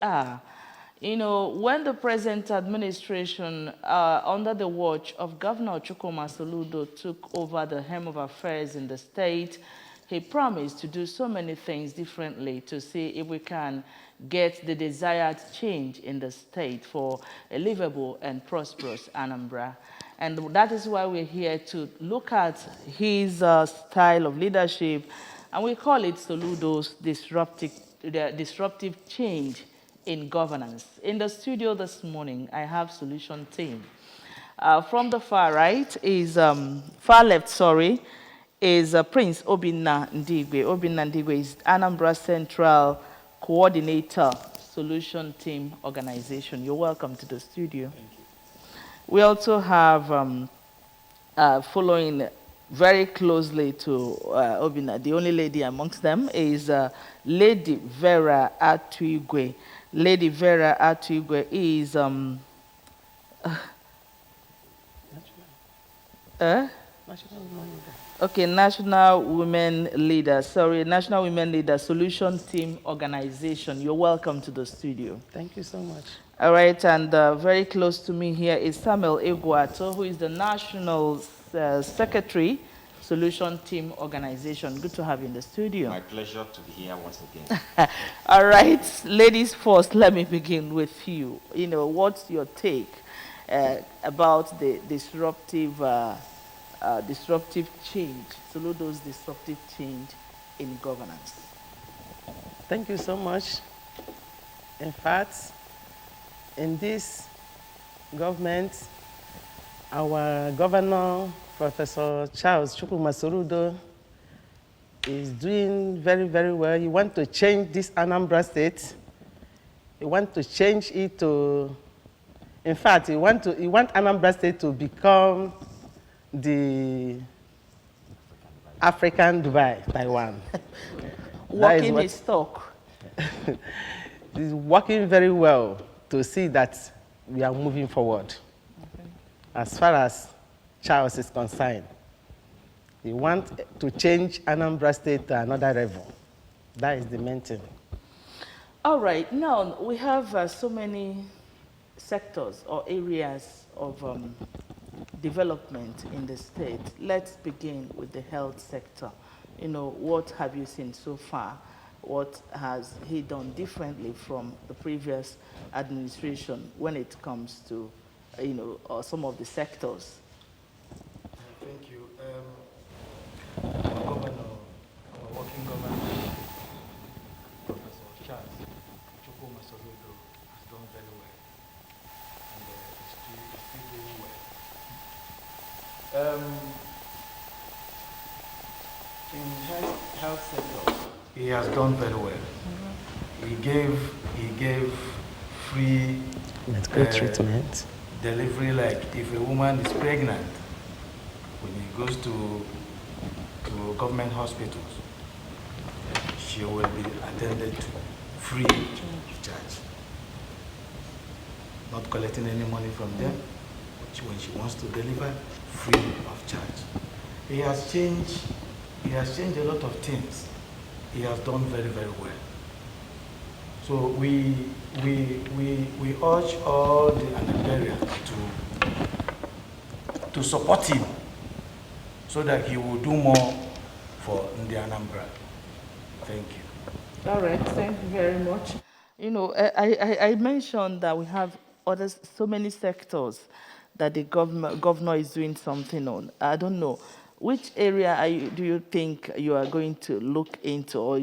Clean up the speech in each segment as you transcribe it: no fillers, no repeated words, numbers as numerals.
Ah, when the present administration, under the watch of Governor Chukwuma Soludo, took over the helm of affairs in the state, he promised to do so many things differently to see if we can get the desired change in the state for a livable and prosperous Anambra. And that is why we're here to look at his style of leadership, and we call it Soludo's disruptive change in governance. In the studio this morning, I have solution team. From the far right is, far left, sorry, is Prince Obinna Ndigwe. Obinna Ndigwe is Anambra Central Coordinator, Solution Team Organization. You're welcome to the studio. Thank you. We also have, following very closely to Obinna, the only lady amongst them is Lady Vera Atuigwe. Lady Vera Atuigwe is okay, National Women Leader. Sorry, National Women Leader Solution Team Organization. You're welcome to the studio. Thank you so much. All right, and very close to me here is Samuel Eguato, who is the National Secretary, Solution Team Organization. Good to have you in the studio. My pleasure to be here once again. All right, ladies first, let me begin with you. What's your take about the disruptive change, Soludo's disruptive change in governance? Thank you so much. In fact, in this government, our governor, Professor Charles Chukwuma Soludo, is doing very, very well. He wants to change this Anambra state. He wants to change it to, in fact, he wants Anambra state to become the African Dubai, Taiwan. Walking his talk. He's working very well to see that we are moving forward. Okay. As far as Charles is concerned, we want to change Anambra State to another level. That is the main thing. All right. Now, we have so many sectors or areas of development in the state. Let's begin with the health sector. What have you seen so far? What has he done differently from the previous administration when it comes to, some of the sectors? Thank you. Our governor, our working governor, Professor Charles Chukwuma Soludo, has done very well, and is still doing well. In health sector, he has done very well. He gave free medical treatment, delivery. Like if a woman is pregnant, when he goes to government hospitals, she will be attended to free of charge, not collecting any money from them. When she wants to deliver, free of charge. He has changed a lot of things. He has done very, very well. So we urge all the Anambarians to support him so that he will do more for the Anambra. Thank you. All right, thank you very much. I mentioned that we have so many sectors that the governor is doing something on. I don't know. Which area do you think you are going to look into, or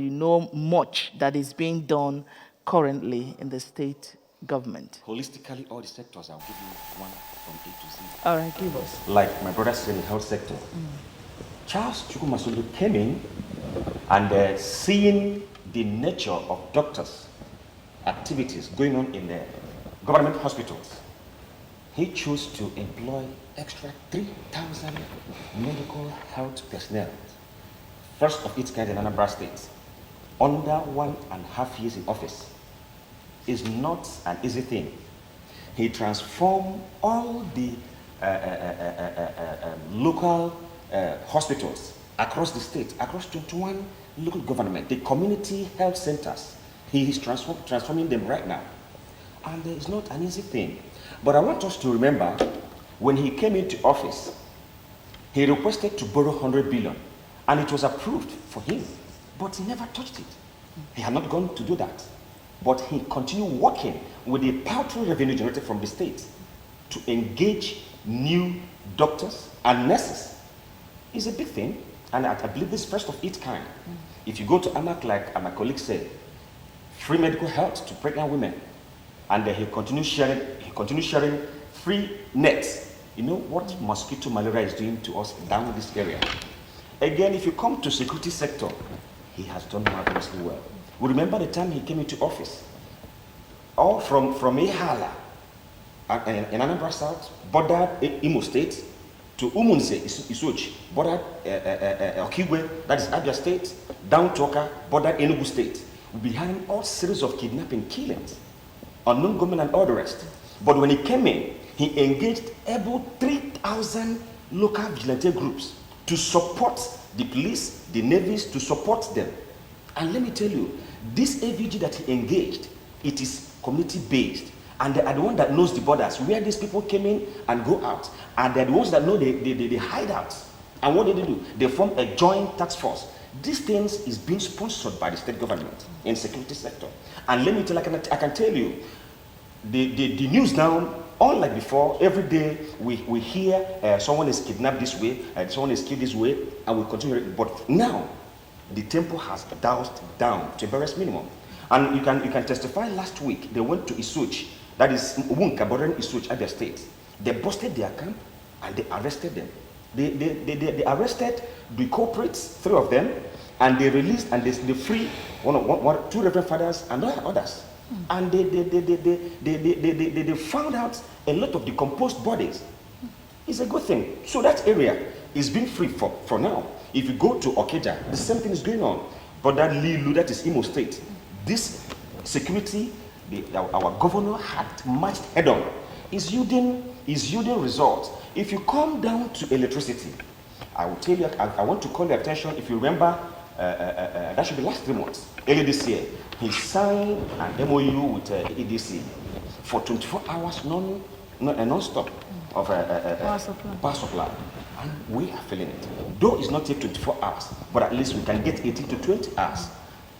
much that is being done currently in the state government? Holistically, all the sectors, I'll give you one from A to Z. All right, give us. Like my brother said in the health sector, Charles Chukwuma Soludo came in and seeing the nature of doctors' activities going on in the government hospitals, he chose to employ extra 3,000 medical health personnel, first of its kind in Anambra State, under 1.5 years in office. Is not an easy thing. He transformed all the local hospitals across the state, across 21 local government, the community health centers, He is transforming them right now. And it's not an easy thing. But I want us to remember, when he came into office, he requested to borrow 100 billion, and it was approved for him, but he never touched it. He had not gone to do that. But he continued working with the paltry revenue generated from the state to engage new doctors and nurses. It's a big thing, and I believe this is first of its kind. If you go to AMAC, like my colleague said, free medical health to pregnant women, and he continues sharing free nets. You know what mosquito malaria is doing to us down this area. Again, if you come to security sector, he has done marvelously well. We remember the time he came into office. All from Ihala in Anambra South, bordered Imo State, to Umunze, Isuochi, bordered Okigwe, that is Abia State, down to Oka, bordered Enugu State. We'll be having all series of kidnapping, killings, unknown government and all the rest. But when he came in, he engaged about 3,000 local vigilante groups to support the police, the navies, to support them. And let me tell you, this AVG that he engaged, it is community-based. And they are the one that knows the borders, where these people came in and go out. And they're the ones that know the hideouts. And what do? They form a joint task force. These things is being sponsored by the state government in security sector. And let me tell you, I can tell you, the news now, unlike before, every day we hear someone is kidnapped this way, and someone is killed this way, and we continue. But now, the tempo has doused down to a very minimum. And you can testify, last week, they went to Isuochi, that is Wunka, bordering Isuochi, Abia State. They busted their camp, and they arrested them. They arrested the culprits, 3 of them, and they released, and they free 2 reverend fathers and others. And they found out a lot of decomposed bodies. It's a good thing. So that area is being free for now. If you go to Okeja, the same thing is going on. But that Lilu, that is Imo State, this security, our governor had marched head on, is yielding results. If you come down to electricity, I will tell you, I want to call your attention, if you remember, that should be last 3 months, early this year, he signed an MOU with EDC for 24 hours non-stop of power supply. And we are feeling it. Though it's not yet 24 hours, but at least we can get 18 to 20 hours.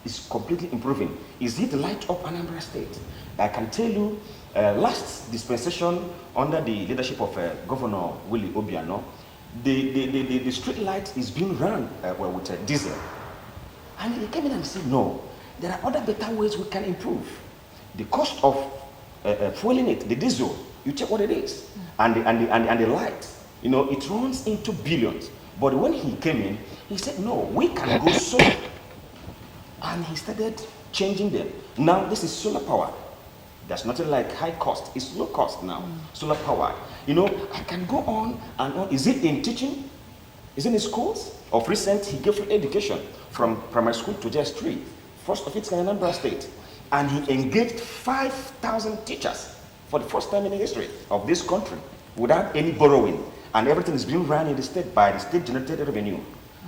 It's completely improving. Is it light up Anambra State? I can tell you, last dispensation under the leadership of Governor Willie Obiano, the street light is being run with diesel. And he came in and said, no, there are other better ways we can improve. The cost of fueling it, the diesel, you check what it is, and the light, you know, it runs into billions. But when he came in, he said, no, we can go solar. And he started changing them. Now this is solar power. There's nothing like high cost. It's low cost now. Solar power. You know, I can go on and on. Is it in teaching? Is it in schools? Of recent, he gave free education from primary school to just 3. First of its kind in Anambra State. And he engaged 5,000 teachers for the first time in the history of this country without any borrowing. And everything is being run in the state by the state generated revenue.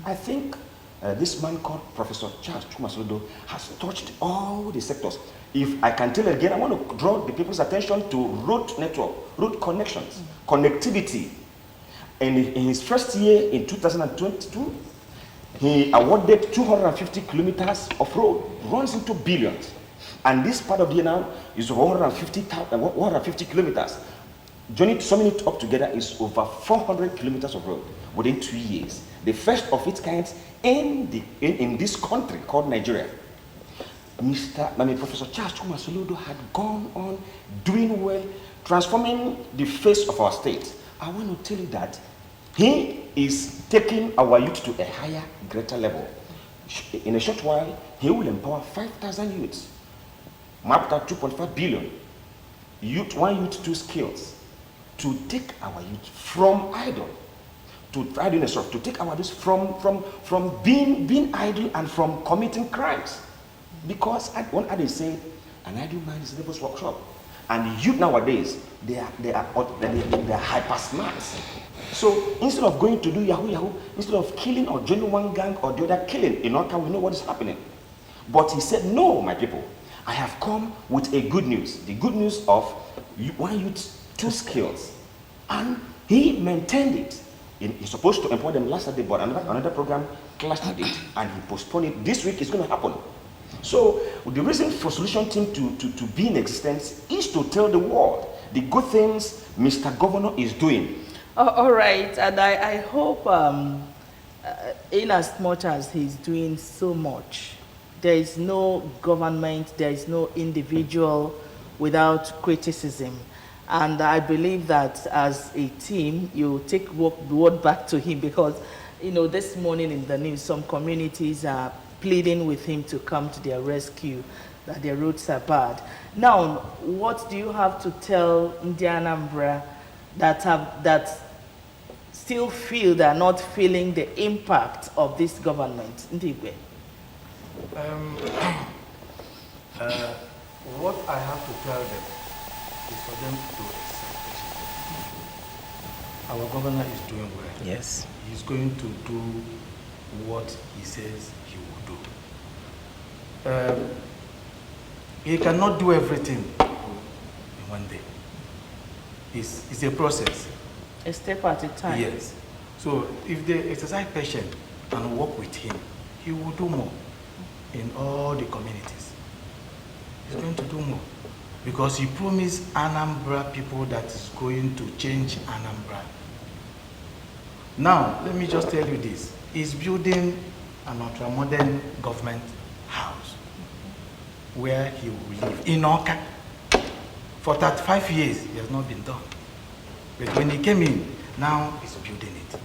I think this man called Professor Charles Soludo has touched all the sectors. If I can tell it again, I want to draw the people's attention to road network, road connections, connectivity. And in his first year in 2022, he awarded 250 kilometers of road, runs into billions. And this part of the year now is over 150 kilometers. Joining summing it up together is over 400 kilometers of road within 2 years. The first of its kind in this country called Nigeria. Professor Charles Soludo had gone on doing well, transforming the face of our state. I want to tell you that he is taking our youth to a higher, greater level. In a short while, he will empower 5,000 youths, mapped out 2.5 billion. Youth, 1 youth, 2 skills, to take our youth from idle, to take our youth from being idle and from committing crimes. Because one adage said, an idle mind is the devil's workshop. And the youth nowadays, they are hyper smart. So instead of going to do yahoo, instead of killing or joining one gang or the other killing, in Oka we know what is happening. But he said, no, my people, I have come with a good news. The good news of one youth, two skills. And he maintained it. He's supposed to employ them last Saturday, but another program clashed with it, and he postponed it. This week it's going to happen. So the reason for Solution Team to be in existence is to tell the world the good things Mr. Governor is doing. All right, and I hope in as much as he's doing so much, there is no government, there is no individual without criticism. And I believe that as a team, you take the word back to him, because, you know, this morning in the news, some communities are pleading with him to come to their rescue, that their roads are bad. Now, what do you have to tell the Anambra that still feel they are not feeling the impact of this government? Ndigwe? What I have to tell them is for them to accept it. Our governor is doing well. Yes. He's going to do what he says he will do. He cannot do everything in one day. It's a process. A step at a time. Yes. So if they exercise patience and work with him, he will do more in all the communities. He's going to do more, because he promised Anambra people that is going to change Anambra. Now, let me just tell you this. He's building an ultra-modern government house where he will live in Oka. For 35 years, it has not been done. But when he came in, now he's building it.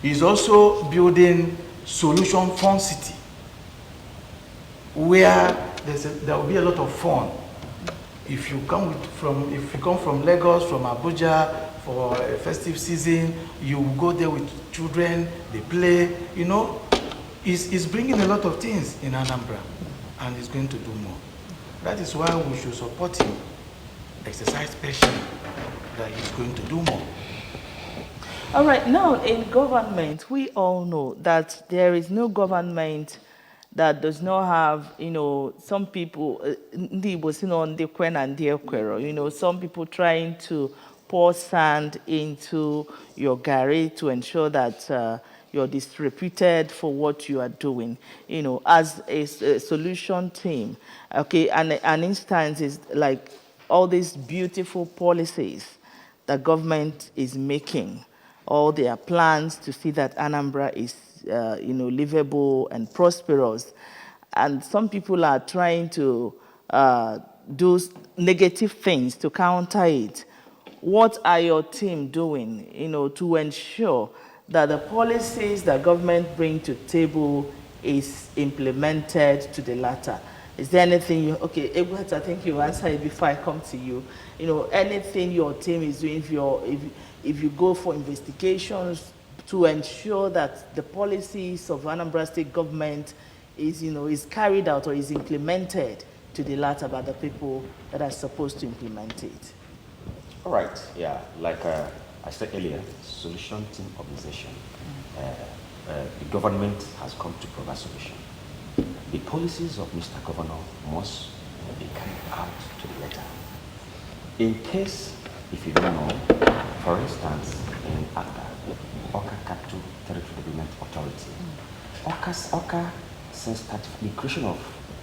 He's also building Solution Fun City, where there will be a lot of fun. If you come from Lagos, from Abuja for a festive season, you will go there with children, they play, you know. He's bringing a lot of things in Anambra, and he's going to do more. That is why we should support him, exercise patience, that he's going to do more. All right, now in government, we all know that there is no government that does not have, you know, some people, some people trying to pour sand into your garage to ensure that you're disreputed for what you are doing. You know, as a solution team, okay, and an instance is like all these beautiful policies that government is making, all their plans to see that Anambra is, livable and prosperous. And some people are trying to do negative things to counter it. What are your team doing, to ensure that the policies that government bring to table is implemented to the latter? Is there anything Egwet, I think you answer it before I come to you. Anything your team is doing, if you go for investigations to ensure that the policies of Anambra State government is carried out or is implemented to the latter by the people that are supposed to implement it. All right, yeah, like I said earlier, solution team organization. The government has come to provide solution. The policies of Mr. Governor must be carried out to the letter. In case, if you don't know, for instance, in Oka Capital Territory Development Authority, Oka, since the creation of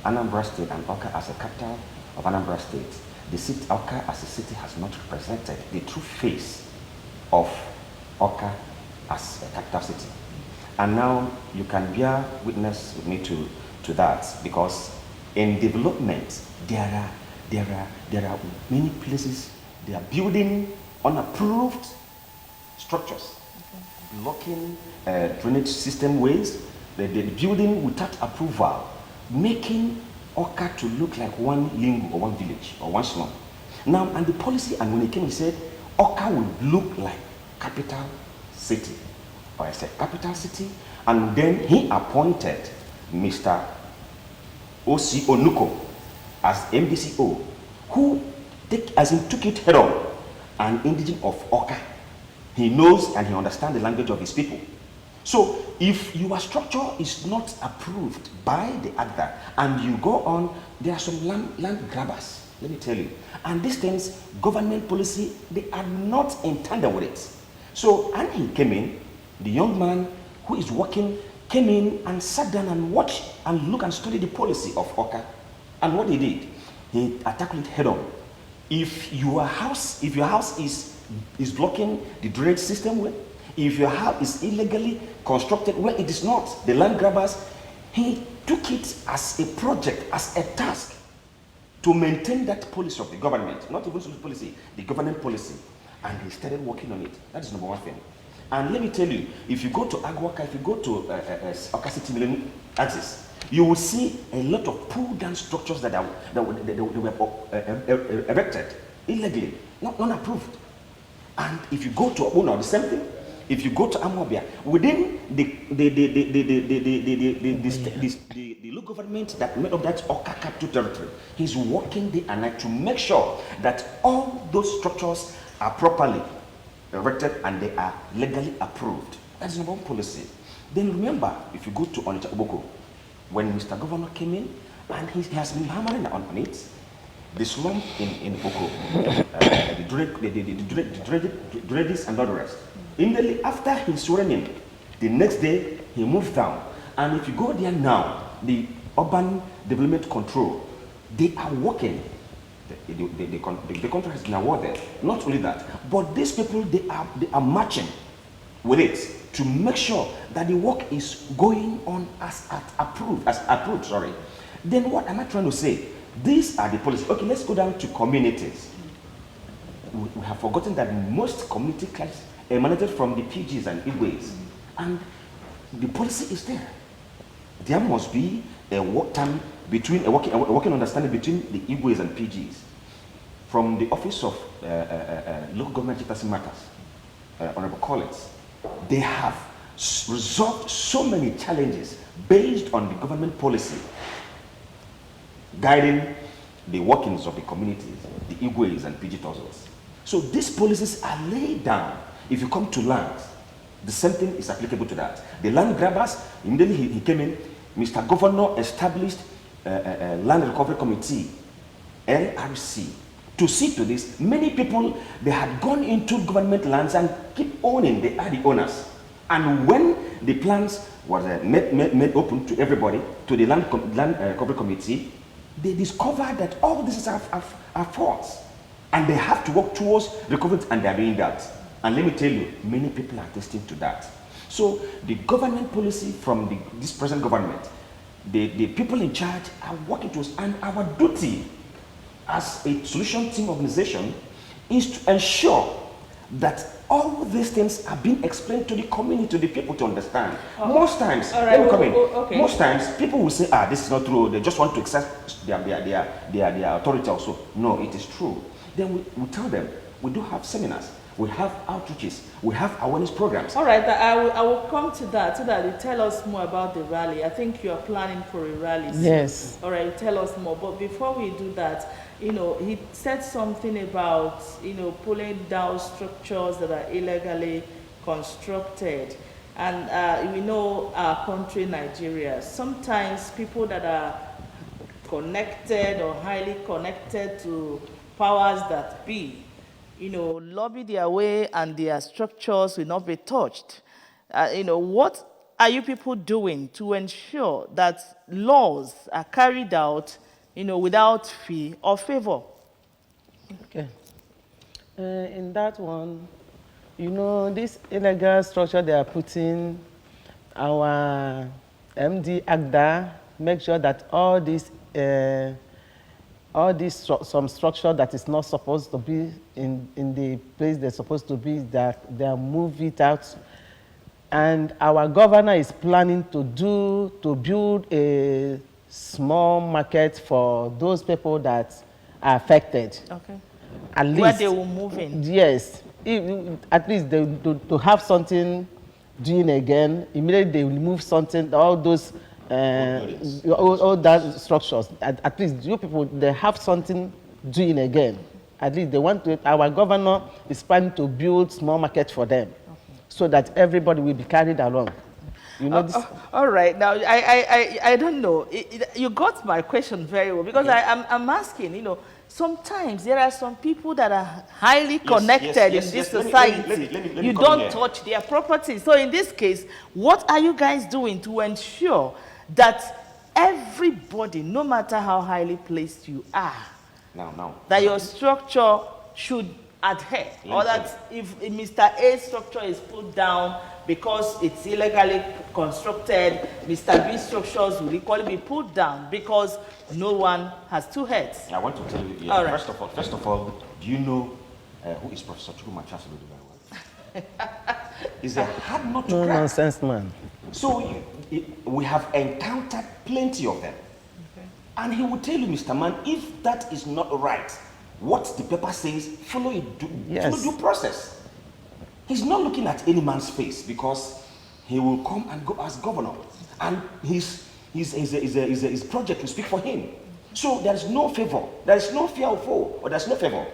Anambra State and Oka as a capital of Anambra State, the city Oka as a city has not represented the true face of Oka as a capital city. And now you can bear witness with me to that, because in development there are many places they are building unapproved structures, blocking drainage system ways, they're building without approval, making Oka to look like one lingo or one village or one slum. Now, and the policy, and when he came, he said Oka will look like capital city, or I said capital city, and then he appointed Mr. O.C. Onuko as MDCO, who took it head on, an indigene of Oka. He knows and he understands the language of his people. So if your structure is not approved by the AGDA and you go on, there are some land grabbers, let me tell you. And these things, government policy, they are not in tandem with it. So, and he came in, the young man who is working came in and sat down and watched and look and study the policy of Oka. And what he did, he attacked it head on. If your house is blocking the drainage system well, if your house is illegally constructed, well, it is not. The land grabbers, he took it as a project, as a task to maintain that policy of the government, not even social policy, the government policy. And he started working on it. That is number one thing. And let me tell you, if you go to Agwaka, if you go to Oka City Millennium Axis, you will see a lot of pull-down structures that were erected illegally, not approved. And if you go to Obuna, the same thing. If you go to Amwabia, within the local government that made up that Oka capital territory, he's working day and night to make sure that all those structures are properly erected and they are legally approved. That's number one policy. Then remember, if you go to Onitsha Oboko, when Mr. Governor came in, and he has been hammering on it, the slum in Boko, the dreadies and all the rest. Immediately after he sworn in, the next day he moved down. And if you go there now, the urban development control, they are working. The contract has been awarded. Not only that, but these people, they are marching with it to make sure that the work is going on as approved. Then what am I trying to say? These are the policies. Okay, let's go down to communities. We have forgotten that most community classes emanated from the PGs and Igwes. And the policy is there. There must be a working understanding between the Igwes and PGs. From the Office of Local Government Chieftaincy Matters, Honorable Collins, they have resolved so many challenges based on the government policy guiding the workings of the communities, the Igwes and PG Tozos. So these policies are laid down. If you come to lands, the same thing is applicable to that. The land grabbers, immediately he came in, Mr. Governor established a Land Recovery Committee, LRC, to see to this. Many people, they had gone into government lands and keep owning, they are the owners. And when the plans was made open to everybody, to the Land Recovery Committee, they discovered that all this are frauds. And they have to work towards recovery, and they are doing that. And let me tell you, many people are testing to that. So the government policy from this present government, the people in charge are working towards, and our duty as a solution team organization is to ensure that all these things are being explained to the community, to the people to understand. Most times, most times people will say, this is not true, they just want to accept their authority also. No, it is true. Then we tell them, we do have seminars, we have outreaches, we have awareness programs. All right, I will come to that so that you tell us more about the rally. I think you are planning for a rally soon. Yes. All right, tell us more. But before we do that, he said something about, pulling down structures that are illegally constructed. And we know our country, Nigeria, sometimes people that are connected or highly connected to powers that be, lobby their way and their structures will not be touched. What are you people doing to ensure that laws are carried out, without fee or favor? Okay. In that one, this illegal structure they are putting, our MD Agda make sure that all this some structure that is not supposed to be in the place they're supposed to be, that they move it out. And our governor is planning to build a small market for those people that are affected. Okay. At least, where they will move in. Yes. At least they to have something doing again. Immediately they will move something, all those all that structures. At least you people, they have something doing again. At least they want to, our governor is planning to build small market for them, so that everybody will be carried along. You know this. All right. Now, I don't know. You got my question very well because I'm asking, sometimes there are some people that are highly connected in this society. Let me You come don't here. touch their property. So in this case, what are you guys doing to ensure that everybody, no matter how highly placed you are, that your structure should adhere, or that if Mr. A's structure is put down because it's illegally constructed, Mr. B's structures will equally be put down because no one has two heads? I want to tell you, All right. first of all, do you know who is Professor Chukuma Soludo very well? He's a hard nut to No crack. nonsense man. So we have encountered plenty of them. And he will tell you, Mr. Man, if that is not right, what the paper says, follow it, follow due process. He's not looking at any man's face because he will come and go as governor. And his project will speak for him. So there is no favor, there is no fear of foe, or there's no favor.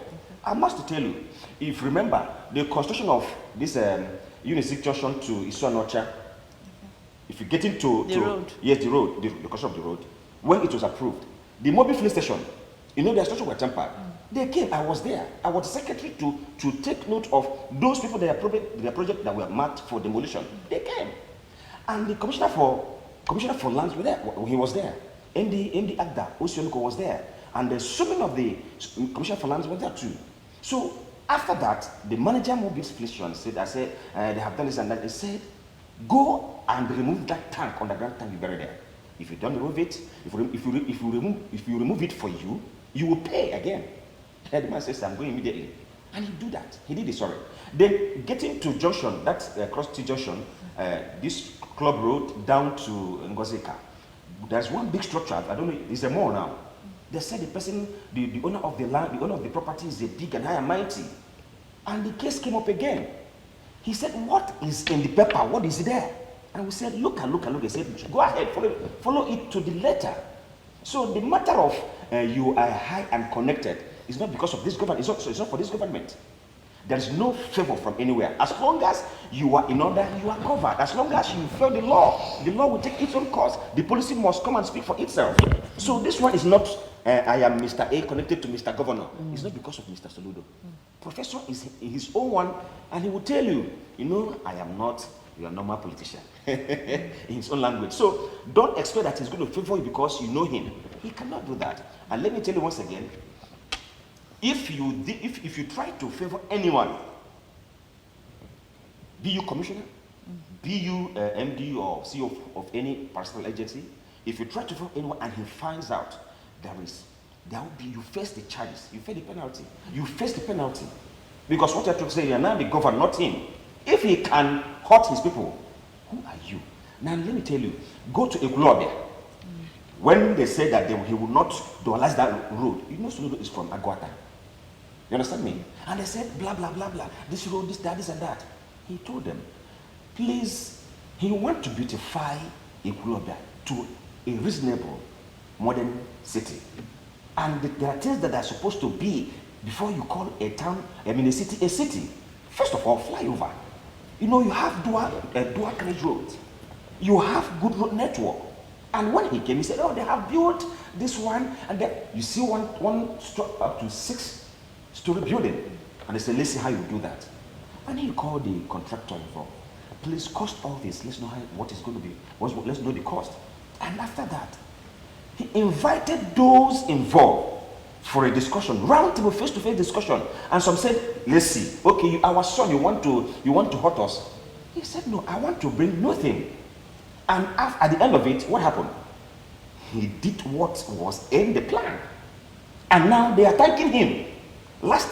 I must tell you, if you remember, the construction of this Unity Junction to Isuanocha, if you get into the road, the construction of the road, when it was approved, the mobile filling station, their structure were tempered. They came, I was there. I was the secretary to take note of those people, their project that were marked for demolition. They came. And the commissioner for lands were there. He was there. MD Agda, Osionoko was there. And so many of the commissioner for lands were there too. So after that, the manager moved this station said, they have done this and that. They said, go and remove that tank, underground tank you buried there. If you don't remove it, if you remove it for you, you will pay again. And the man says, I'm going immediately. And he do that. He did it, sorry. Then getting to junction, that's cross T junction, this club road down to Ngozika. There's one big structure, I don't know, it's a mall now. They said the person, the owner of the land, the owner of the property is a big and high and mighty. And the case came up again. He said, what is in the paper? What is there? And we said, look. He said, go ahead, follow it to the letter. So the matter of you are high and connected is not because of this government. It's not for this government. There is no favor from anywhere. As long as you are in order, you are covered. As long as you follow the law will take its own course. The policy must come and speak for itself. So this one is not, I am Mr. A connected to Mr. Governor. It's not because of Mr. Soludo. Professor is his own one, and he will tell you, I am not your normal politician in his own language. So don't expect that he's going to favor you because you know him. He cannot do that. And let me tell you once again, if you try to favor anyone, be you commissioner, be you MD or CEO of any personal agency, if you try to favor anyone and he finds out, you face the charges, you face the penalty. Because what you have to say, you're now the governor, not him. If he can hurt his people, who are you? Now let me tell you, go to Ekulobia. When they said that he would not dualize that road, Soludo is from Aguata. You understand me? And they said, blah, blah, blah, blah. This road, this, and that. He told them, please, he wants to beautify Ekulobia to a reasonable modern city. And there are things that are supposed to be before you call a city a city. First of all, flyover. You have dual carriage roads. You have good road network. And when he came, he said, they have built this one, and then you see one up to 6-story building. And they said, let's see how you do that. And he called the contractor involved. Please cost all this. Let's know what is going to be. Let's know the cost. And after that, he invited those involved for a discussion, roundtable, face-to-face discussion. And some said, let's see. Okay, our son, you want to hurt us? He said, no, I want to bring nothing. And at the end of it, what happened? He did what was in the plan. And now they are thanking him. Last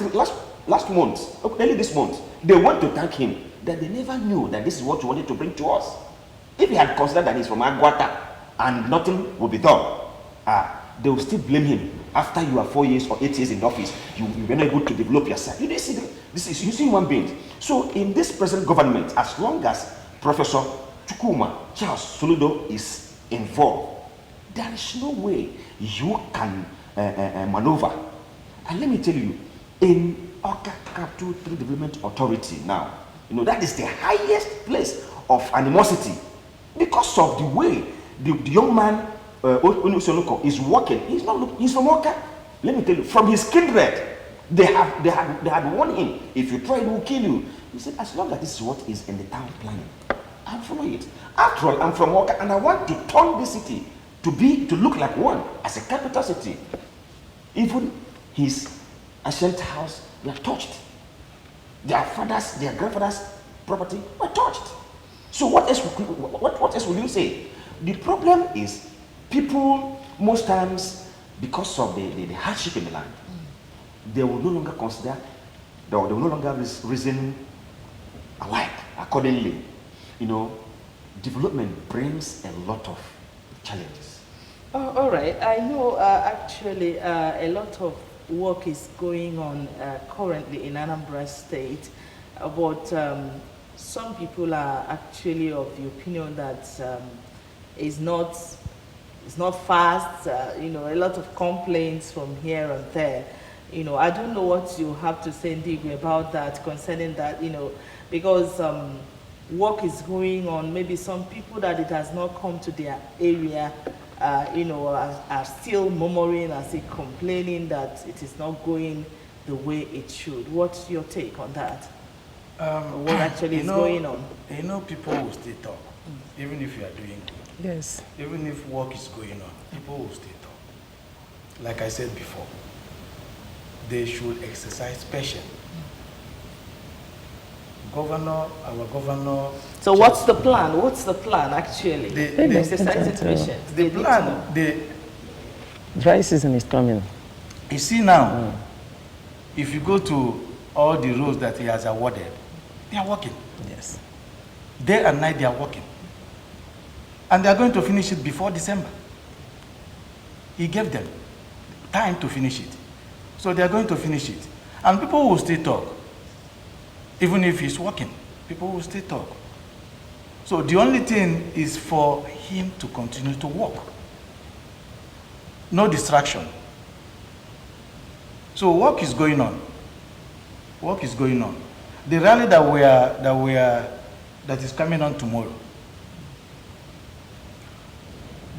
month, early this month, they want to thank him that they never knew that this is what he wanted to bring to us. If he had considered that he's from Aguata and nothing would be done, they will still blame him. After you are 4 years or 8 years in the office, you were not able to develop yourself. You see, you see human beings. So in this present government, as long as Professor Chukuma Charles Soludo is involved, there is no way you can maneuver. And let me tell you, in Oka Capital 3 Development Authority now, that is the highest place of animosity Because of the way the young man Onusoloko is working. He's not looking, he's from Oka. Let me tell you, from his kindred, they had warned him, if you try, it will kill you. He said, as long as this is what is in the town planning, I'll follow it. After all, I'm from Oka and I want to turn this city to look like one, as a capital city. Even his ancient house were touched. Their fathers, their grandfathers' property were touched. So what else will you say? The problem is people, most times, because of the hardship in the land, they will no longer consider, they will no longer reason alike accordingly. You know, development brings a lot of challenges. All right. I know actually a lot of work is going on currently in Anambra State, but some people are actually of the opinion that it's not fast. You know, a lot of complaints from here and there. You know, I don't know what you have to say, Ndigwe, about that, concerning that. You know, because work is going on. Maybe some people that it has not come to their area, you know, are still murmuring and say complaining that it is not going the way it should. What's your take on that? What actually is going on? You know, people will still talk, even if you are doing good. Yes. Even if work is going on, people will still talk. Like I said before, they should exercise patience. Our governor. So what's the plan? What's the plan actually? The exercise patience. The plan, the dry season is coming. You see now, if you go to all the roads that he has awarded, they are working. Yes. Day and night they are working. And they are going to finish it before December. He gave them time to finish it. So they are going to finish it. And people will still talk. Even if he's working, people will still talk. So the only thing is for him to continue to work. No distraction. So work is going on. Work is going on. The rally that is coming on tomorrow,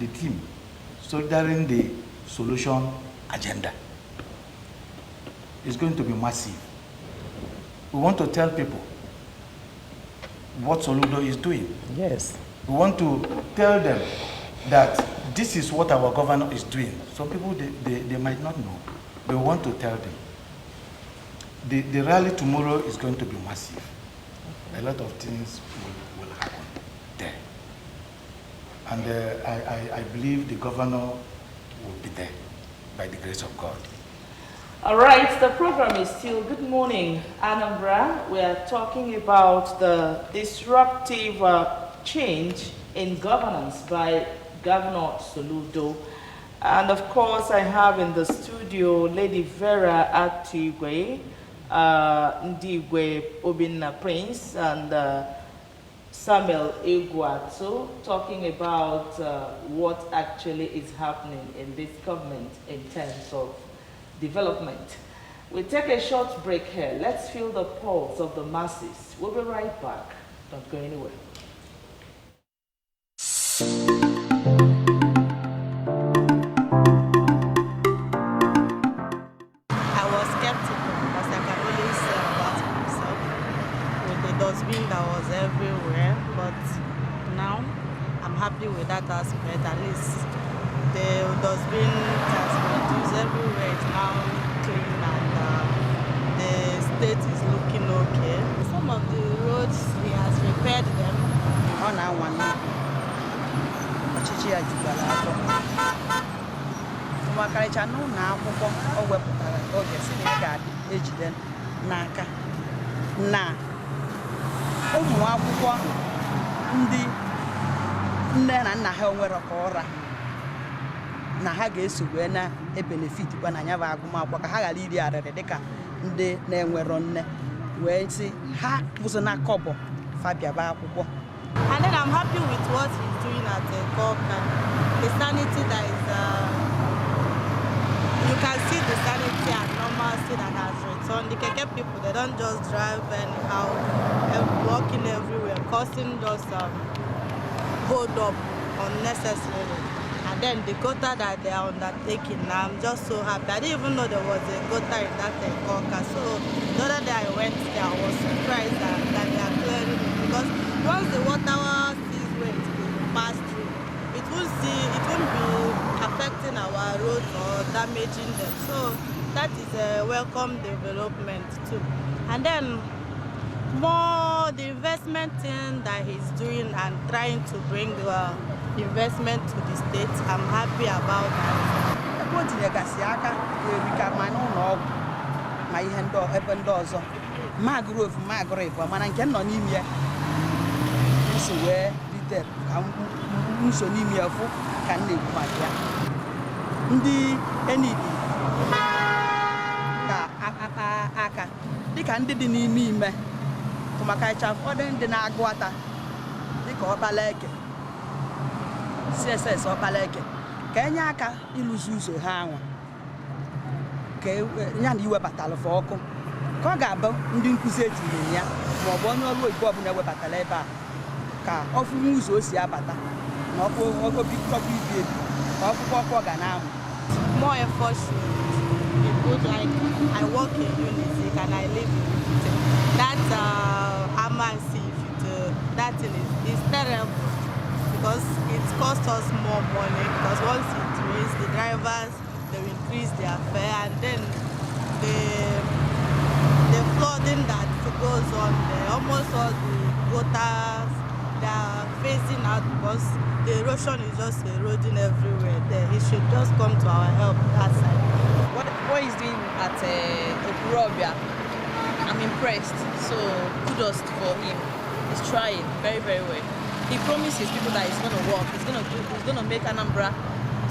the team, solidifying the solution agenda, is going to be massive. We want to tell people what Soludo is doing. Yes. We want to tell them that this is what our governor is doing. Some people, they might not know. We want to tell them. The rally tomorrow is going to be massive. A lot of things will happen there. And I believe the governor will be there by the grace of God. All right, the program is still Good Morning, Anambra. We are talking about the disruptive change in governance by Governor Soludo. And of course, I have in the studio Lady Vera Atigwe, Ndigwe Obinna Prince, and Samuel Iguato, talking about what actually is happening in this government in terms of development. We'll take a short break here. Let's feel the pulse of the masses. We'll be right back. Don't go anywhere. I was skeptical because I can only say about myself with the dustbin that was everywhere, but now I'm happy with that aspect. At least the dustbin has been used everywhere. It's now clean and the state is looking okay. Some of the roads, he has repaired them. On our one, Wakaricha n'ụlọ akwụkwọ o wepụtara oge si na ga-ejide n'aka na ụmụ akwụkwọ ndị nne na nna ha nwere ka ụra na ha ga-eso wee na-ebenefit kwa na anya bụ agụmakwụkwọ ka ha ghara iri arịrị dịka ndị na-enwero nne wee sị ha bụso na kọbọ fabiaba akwụkwọ. And then I'm happy with what he's doing at the government. The sanity that is you can see the sanity and normalcy that has returned. The Keke people, they don't just drive anyhow, walking everywhere, causing those hold up unnecessarily. And then the quota that they are undertaking, now I'm just so happy. I didn't even know there was a quota in that Konka. So the other day I went there, I was surprised that they are clearing it, because once the water sees where it will pass through, it won't be affecting our roads or damaging them. So that is a welcome development too. And then more the investment thing that he's doing and trying to bring investment to the state, I'm happy about that. CSS ọkpaleke ka enye aka ịlụzi ụzọ ha anwa ka ya na iwebatala fa ọkụ ka ọ ga-abụ ndị nkụzi etinyere ya ma ọ bụ onye ọrụ oyibo ọbụla ewebatala ebe a ka ọfụnwe ụzọ o si abata na ọkụ bikọkọ ibi ebi ka ọkụ ga na-amụ. More effort should be put. Like I work in Unizik and I live in Unity. That Amansi, that thing is terrible, because it costs us more money, because once it rains, the drivers, they will increase their fare, and then the flooding that goes on there, almost all the gutters, they are facing out because the erosion is just eroding everywhere there. He should just come to our help that side. What he's doing at Okurobia, I'm impressed, so kudos for him. He's trying very, very well. He promises people that it's going to work. He's going to make Anambra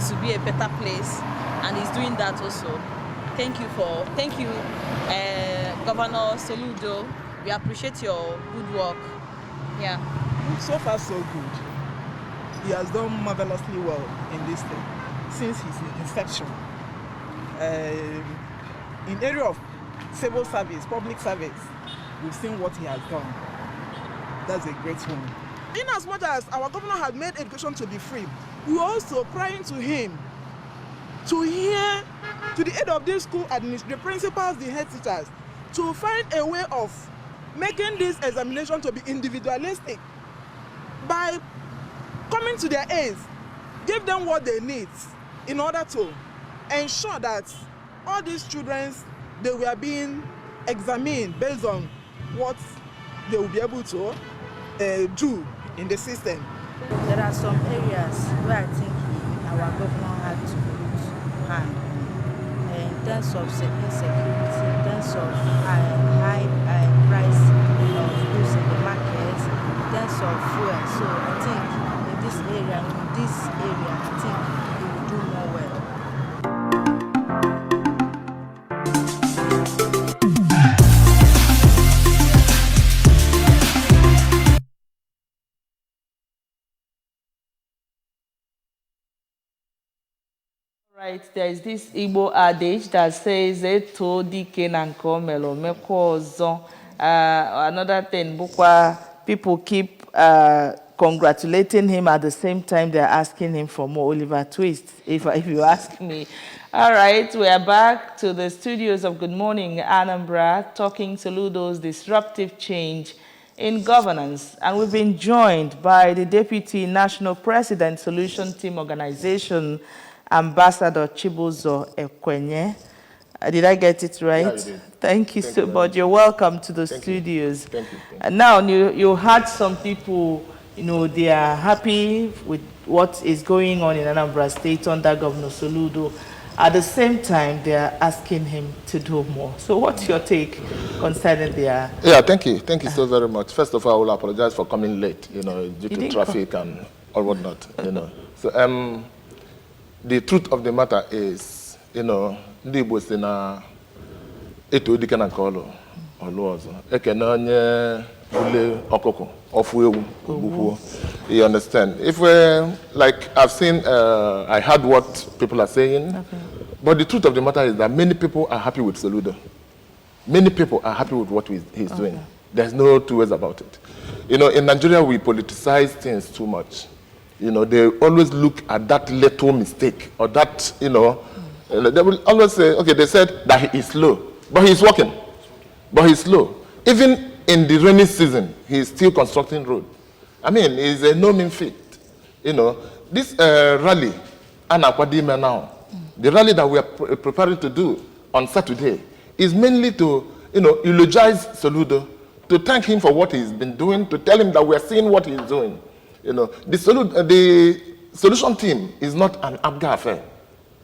to be a better place, and he's doing that also. Thank you, Governor Soludo. We appreciate your good work. Yeah. So far, so good. He has done marvelously well in this thing since his inception. In area of civil service, public service, we've seen what he has done. That's a great one. In as much as our governor had made education to be free, we were also crying to him to hear to the head of this school the principals, the head teachers, to find a way of making this examination to be individualistic by coming to their aids, give them what they need in order to ensure that all these children, they were being examined based on what they will be able to do in the system. There are some areas where I think our governor had to put hand in terms of insecurity, in terms of high price of goods in the market, in terms of fuel. So I think in this area, I think we will do more well. Right, there is this Igbo adage that says "Eto dike na nke o mere omekwa ọzọ." Another thing, Bukwa, people keep congratulating him at the same time they're asking him for more Oliver Twist, if you ask me. All right, we are back to the studios of Good Morning Anambra, talking Soludo's disruptive change in governance, and we've been joined by the Deputy National President, Solution Team Organization, Ambassador Chibuzo Ekwenye. Did I get it right? Yeah, you did. Thank you so much. You're welcome to the studios. Thank you. And now you had some people, they are happy with what is going on in Anambra State under Governor Soludo. At the same time, they are asking him to do more. So what's your take concerning their... Yeah, thank you. Thank you so very much. First of all, I will apologize for coming late, due to traffic and or whatnot, So, the truth of the matter is, ndị Igbo si na eto dike na nke ọlụ ọzọ. Ekene onye ule ọkụkọ ofu ewu ogbukwuo. You understand? If like I've seen, I heard what people are saying, but the truth of the matter is that many people are happy with Soludo. Many people are happy with what he's doing. There's no two ways about it. In Nigeria, we politicize things too much. You know, they always look at that little mistake or that, you know, they will always say, okay, they said that he is slow, but he's working, but he's slow. Even in the rainy season, he's still constructing road. I mean, it's a no mean feat. You know, this rally, Anambra now, the rally that we are preparing to do on Saturday is mainly to, you know, eulogize Soludo, to thank him for what he's been doing, to tell him that we are seeing what he's doing. You know, the solution team is not an ABGA affair.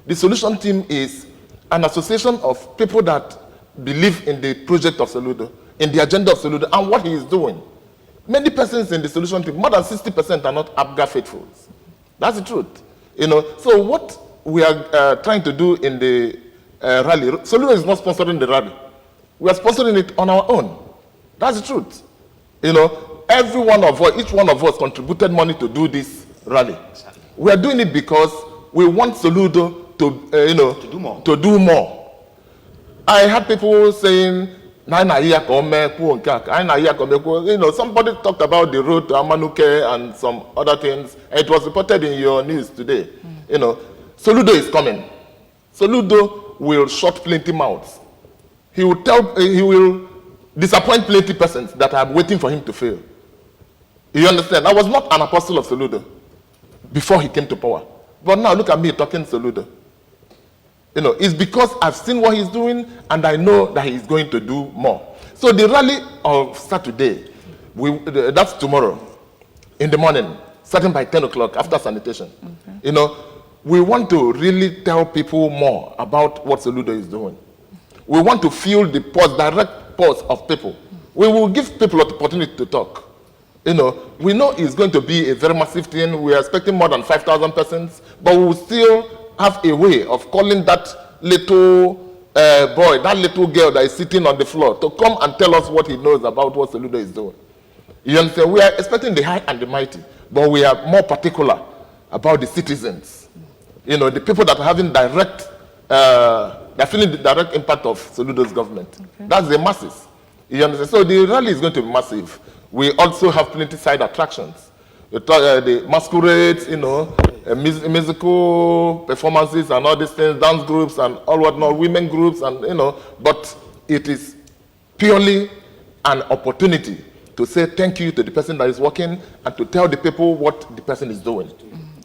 The solution team is an association of people that believe in the project of Soludo, in the agenda of Soludo, and what he is doing. Many persons in the solution team, more than 60% are not ABGA faithfuls. That's the truth. You know, so what we are trying to do in the rally, Soludo is not sponsoring the rally. We are sponsoring it on our own. That's the truth. You know, every one of us, each one of us contributed money to do this rally. We are doing it because we want Soludo to, you know, to do more. I had people saying, you know, somebody talked about the road to Amanuke and some other things, and it was reported in your news today. You know, Soludo is coming. Soludo will shut plenty mouths. He will disappoint plenty persons that are waiting for him to fail. You understand? I was not an apostle of Soludo before he came to power. But now look at me talking Soludo. You know, it's because I've seen what he's doing and I know that he's going to do more. So the rally of Saturday, that's tomorrow in the morning, starting by 10 o'clock after sanitation. Okay. You know, we want to really tell people more about what Soludo is doing. We want to feel the pulse, direct pulse of people. We will give people an opportunity to talk. You know, we know it's going to be a very massive thing. We are expecting more than 5,000 persons, but we will still have a way of calling that little boy, that little girl that is sitting on the floor to come and tell us what he knows about what Soludo is doing. You understand? We are expecting the high and the mighty, but we are more particular about the citizens. You know, the people that are having direct, they're feeling the direct impact of Soludo's government. Okay. That's the masses. You understand? So the rally is going to be massive. We also have plenty side attractions. The masquerades, you know, musical performances and all these things, dance groups and all whatnot, women groups and, you know, but it is purely an opportunity to say thank you to the person that is working and to tell the people what the person is doing.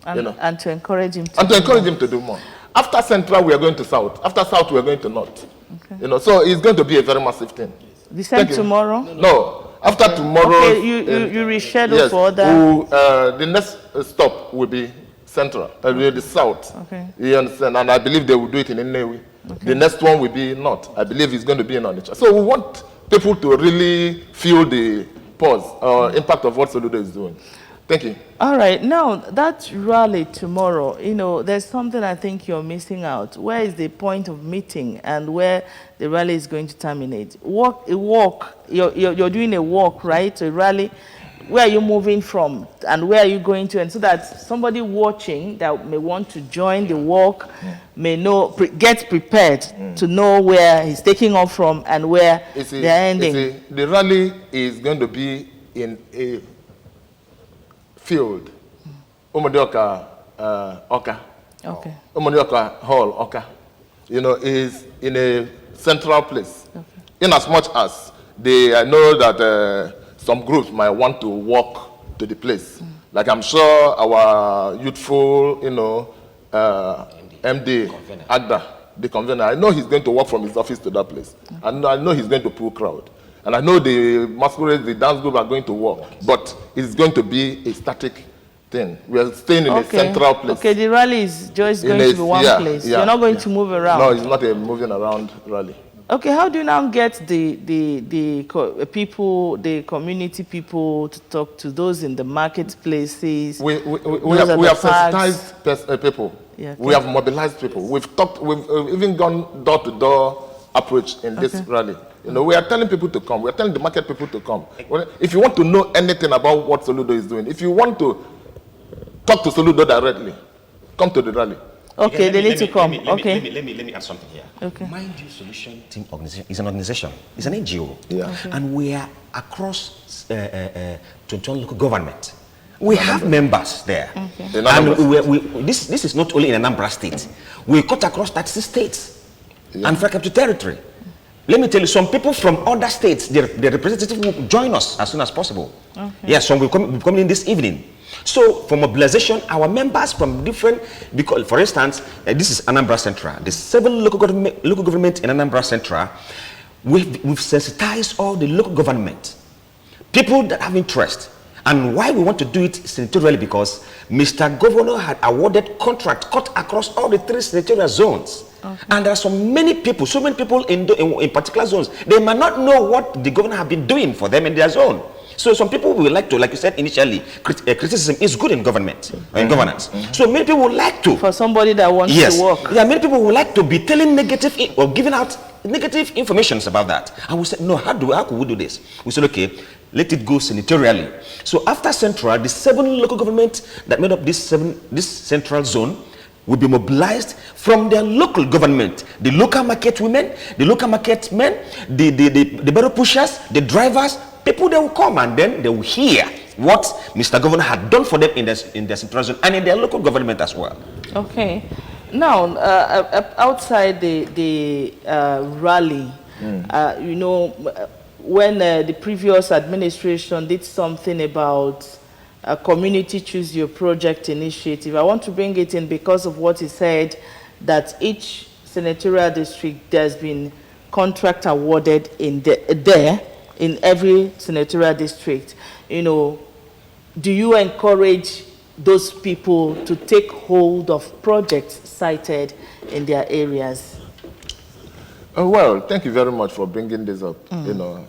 And, you know, and to encourage him to do more. After Central, we are going to South. After South, we are going to North. Okay. You know, so it's going to be a very massive thing. The same tomorrow? No. After tomorrow, okay, you reschedule yes, for that. The next stop will be Central, will be the South. Okay. You understand? And I believe they will do it in Nnewi. Okay. The next one will be North. I believe it's going to be in Onitsha. So we want people to really feel the pulse or impact of what Soludo is doing. Thank you. All right. Now, that rally tomorrow, you know, there's something I think you're missing out. Where is the point of meeting and where the rally is going to terminate? You're doing a walk, right? A rally. Where are you moving from and where are you going to? And so that somebody watching that may want to join the walk may know, get prepared to know where he's taking off from and where they're ending. The rally is going to be in a field, Omodioka Oka. Okay. Omodioka Hall Oka. You know, is in a central place. Okay. In as much as they know that some groups might want to walk to the place. Like I'm sure our youthful, you know, MD, Agda, the convener, I know he's going to walk from his office to that place. And I know he's going to pull crowd. And I know the masquerade, the dance group are going to work, but it's going to be a static thing. We are staying in a central place. Okay, the rally is just going to be one place. Yeah, you're not going to move around. No, it's not a moving around rally. Okay, how do you now get the people, the community people to talk to those in the marketplaces? We have sensitized people. Yeah, okay. We have mobilized people. We've even gone door to door approach in this rally. You know, we are telling people to come. We are telling the market people to come. If you want to know anything about what Soludo is doing, if you want to talk to Soludo directly, come to the rally. Okay, they need to come. Let me add something here. Okay. Mind You Solution Team Organization is an organization. It's an NGO. Yeah. Okay. And we are across 21 local government. We have members there. Okay. And this is not only in Anambra State. We cut across 36 states and Federal Capital Territory. Let me tell you, some people from other states, the representative will join us as soon as possible. Okay. Yes, some will come in this evening. So for mobilization, our members from different, because for instance, this is Anambra Central. The 7 local government in Anambra Central, we've sensitized all the local government, people that have interest. And why we want to do it senatorially, because Mr. Governor had awarded contract cut across all the 3 senatorial zones. Okay. And there are so many people in particular zones, they might not know what the governor have been doing for them in their zone. So some people will like to, like you said initially, criticism is good in government, in governance. So many people would like to. For somebody that wants to work. Yeah, many people would like to be telling negative or giving out negative information about that. And we said, no, how could we do this? We said, okay, let it go senatorially. So after Central, the 7 local governments that made up this central zone will be mobilized from their local government, the local market women, the local market men, the barrow pushers, the drivers. People, they will come and then they will hear what Mr. Governor had done for them in their central zone and in their local government as well. Okay. Now, outside the rally, you know, when the previous administration did something about a community choose your project initiative, I want to bring it in because of what he said, that each senatorial district, there's been contract awarded in in every senatorial district. You know, do you encourage those people to take hold of projects cited in their areas? Well, thank you very much for bringing this up. You know,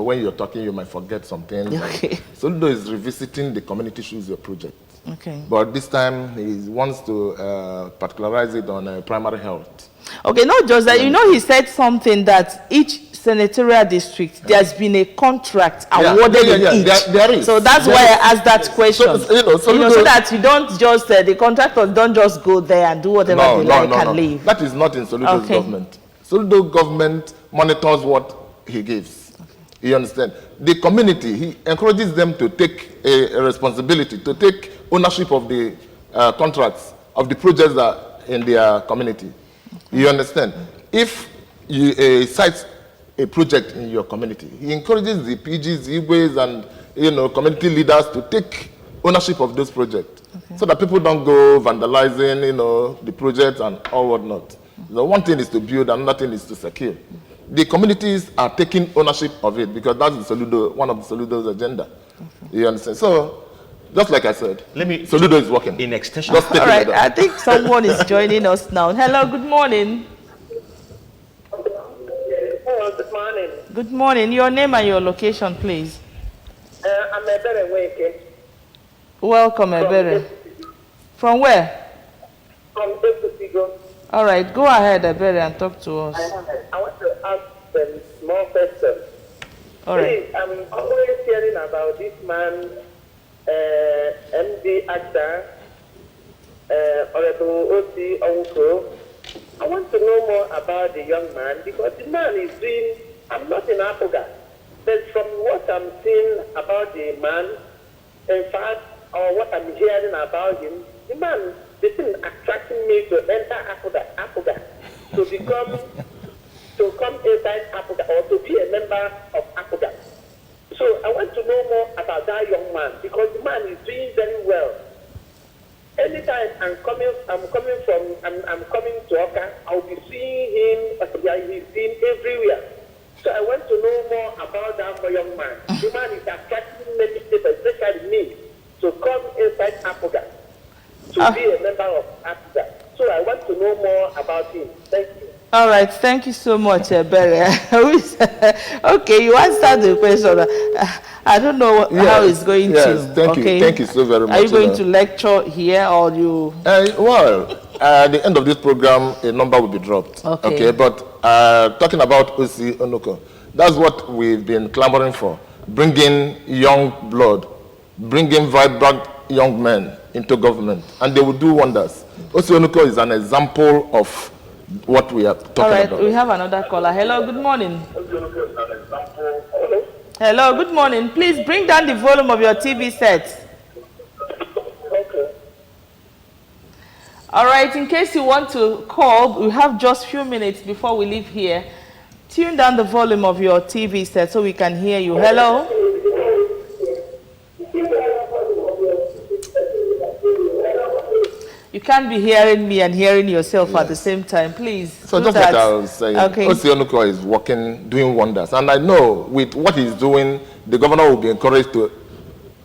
when you're talking, you might forget some things. Okay. Soludo is revisiting the community choose your project. Okay. But this time he wants to particularize it on primary health. Okay, not just that. You know, he said something that each senatorial district, there's been a contract awarded in each. There is. So that's why I asked that question. So that you don't just, the contractors don't just go there and do whatever they like and leave. That is not in Soludo's government. Soludo government monitors what he gives. Okay. You understand? The community, he encourages them to take a responsibility, to take ownership of the contracts, of the projects that are in their community. Okay. You understand? If you cite a project in your community, he encourages the PGs, Igwes, and community leaders to take ownership of those projects, so that people don't go vandalizing, the projects and all whatnot. The one thing is to build, another thing is to secure. The communities are taking ownership of it because that's one of the Soludo's agenda. You understand? So, just like I said, Soludo is working. In extension. All right, I think someone is joining us now. Hello, good morning. Hello, good morning. Good morning. Your name and your location, please. I'm Ebere Weke. Welcome, Ebere. From where? From Ekusigo. All right, go ahead, Ebere, and talk to us. I want to ask a small question. All right. Please, I'm always hearing about this man, MD actor, Honorable O.C. Onko. I want to know more about the young man because the man is doing, I'm not in Apoga, but from what I'm seeing about the man, in fact, or what I'm hearing about him, the man, the thing attracting me to enter Apoga, to come inside Apoga or to be a member of Apoga. So I want to know more about that young man because the man is doing very well. Anytime I'm coming to Oka, I'll be seeing him. He's been everywhere. So I want to know more about that young man. The man is attracting many people, especially me, to come inside Apoga, to be a member of Apoga. So I want to know more about him. Thank you. All right, thank you so much, Ebere. Okay, you answered the question. I don't know how it's going to. Thank you so very much. Are you going to lecture here or you? Well, at the end of this program, a number will be dropped. Okay, but talking about O.C. Onoko, that's what we've been clamoring for: bringing young blood, bringing vibrant young men into government, and they will do wonders. O.C. Onoko is an example of what we are talking about. All right, we have another caller. Hello, good morning. Hello, good morning. Please bring down the volume of your TV set. All right, in case you want to call, we have just a few minutes before we leave here. Tune down the volume of your TV set so we can hear you. Hello? You can't be hearing me and hearing yourself at the same time, please. So just like I was saying, okay. Osionuko is working, doing wonders. And I know with what he's doing, the governor will be encouraged to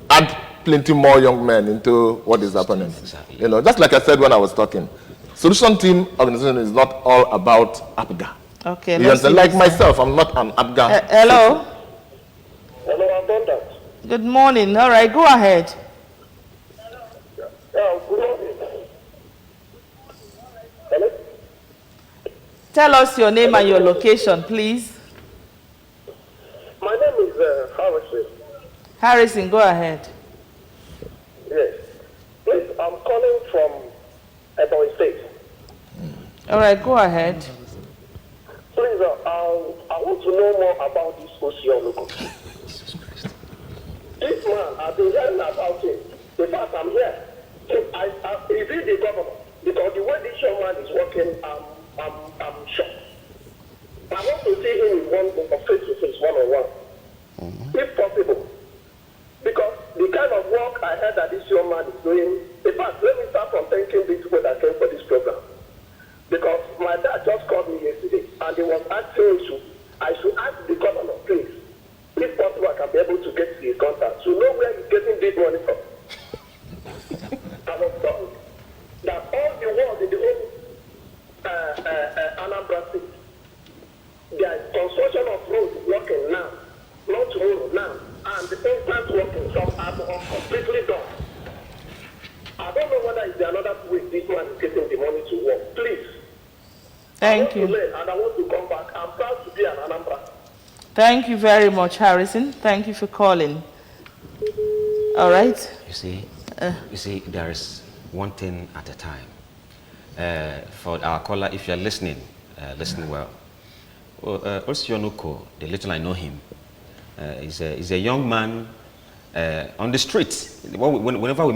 add plenty more young men into what is happening. Exactly. You know, just like I said when I was talking, Solution Team organization is not all about APGA. Okay. You understand? Like myself, I'm not an APGA. Hello? Hello, Abundant. Good morning. All right, go ahead. Good morning. Hello? Tell us your name and your location, please. My name is Harrison. Harrison, go ahead. Yes. Please, I'm calling from Ebonyi State. All right, go ahead. Please, I want to know more about this Osionuko. This man, I've been hearing about him. In fact, I'm here. So is he the governor? Because the way this young man is working, I'm shocked. I want to see him in face-to-face, one-on-one, if possible. Because the kind of work I heard that this young man is doing, in fact, let me start from thanking these people that came for this program. Because my dad just called me yesterday and he was asking me I should ask the governor, please, if possible, I can be able to get his contact to know where he's getting this money from. I was told that all the world in the whole Anambra state, there is construction of roads working now, not tomorrow, now, and the instant working, some are completely done. I don't know whether it's another way this man is getting the money to work. Please. Thank you. And I want to come back. I'm proud to be an Anambra. Thank you very much, Harrison. Thank you for calling. All right. You see, there is one thing at a time. For our caller, if you are listening, listen well. Osionuko, the little I know him, is a young man on the street. Whenever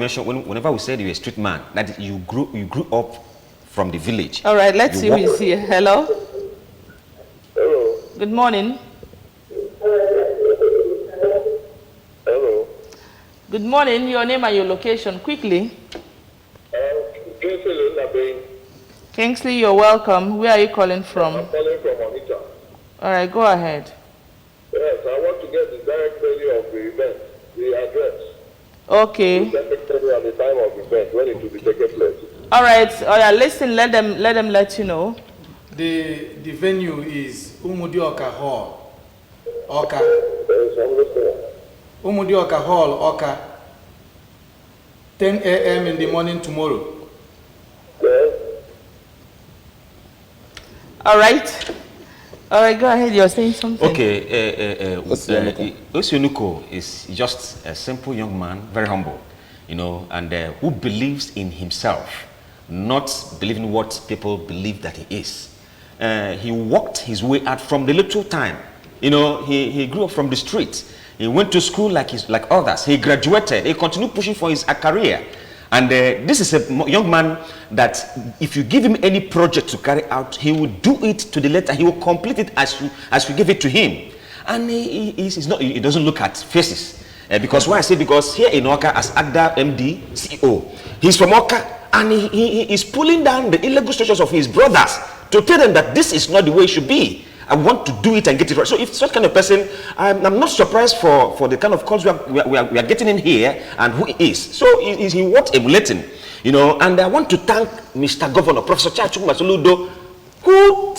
we said you're a street man, that you grew up from the village. All right, let's see who is here. Hello? Hello. Good morning. Hello. Good morning. Your name and your location, quickly. Kingsley, you're welcome. Where are you calling from? I'm calling from Onitsha. All right, go ahead. Yes, I want to get the direct value of the event, the address. Okay. The at the time of the event, when it will be taking place. All right. Oh yeah, listen, let them let you know. The venue is Umudioka Hall, Oka. Umudioka Hall, Oka. 10 a.m. in the morning tomorrow. Yes. All right. All right, go ahead. You're saying something. Okay. Osionuko is just a simple young man, very humble, you know, and who believes in himself, not believing what people believe that he is. He walked his way out from the little time. You know, he grew up from the street. He went to school like others. He graduated. He continued pushing for his career. And this is a young man that if you give him any project to carry out, he will do it to the letter. He will complete it as you give it to him. And he doesn't look at faces. Because why I say, because here in Oka, as Agda MD, CEO, he's from Oka, and he is pulling down the illegal structures of his brothers to tell them that this is not the way it should be. I want to do it and get it right. So if such kind of person, I'm not surprised for the kind of calls we are getting in here and who he is. So he worth emulating, you know. And I want to thank Mr. Governor, Professor Soludo, who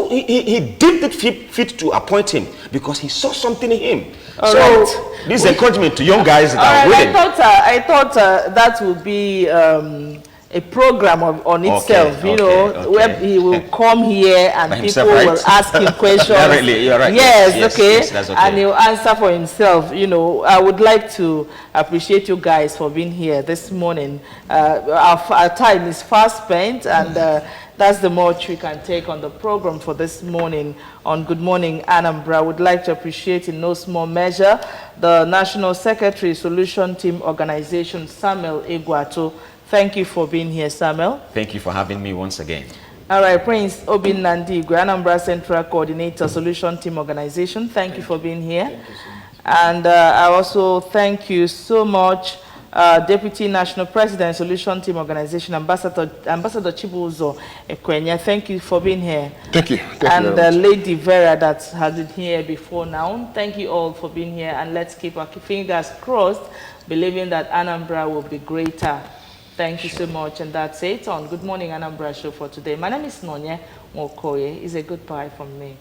he did it fit to appoint him because he saw something in him. All so right. This is encouragement to young guys that are willing. I thought that would be a program on itself, you know, where he will come here and people will ask him questions. You're right. Yes, okay. Yes, that's okay. And he'll answer for himself. You know, I would like to appreciate you guys for being here this morning. Our time is fast spent, and that's the much we can take on the program for this morning on Good Morning Anambra. I would like to appreciate in no small measure the National Secretary Solution Team Organization, Samuel Egwato. Thank you for being here, Samuel. Thank you for having me once again. All right, Prince Obin Nandi, Anambra Central Coordinator, Solution Team Organization. Thank you for being here. Thank you so much. And I also thank you so much, Deputy National President, Solution Team Organization, Ambassador Chibuzo Ekwenya. Thank you for being here. Thank you. And Lady Vera that has been here before now. Thank you all for being here. And let's keep our fingers crossed, believing that Anambra will be greater. Thank you so much. And that's it on Good Morning Anambra show for today. My name is Nonye Mokoye. It's a goodbye from me.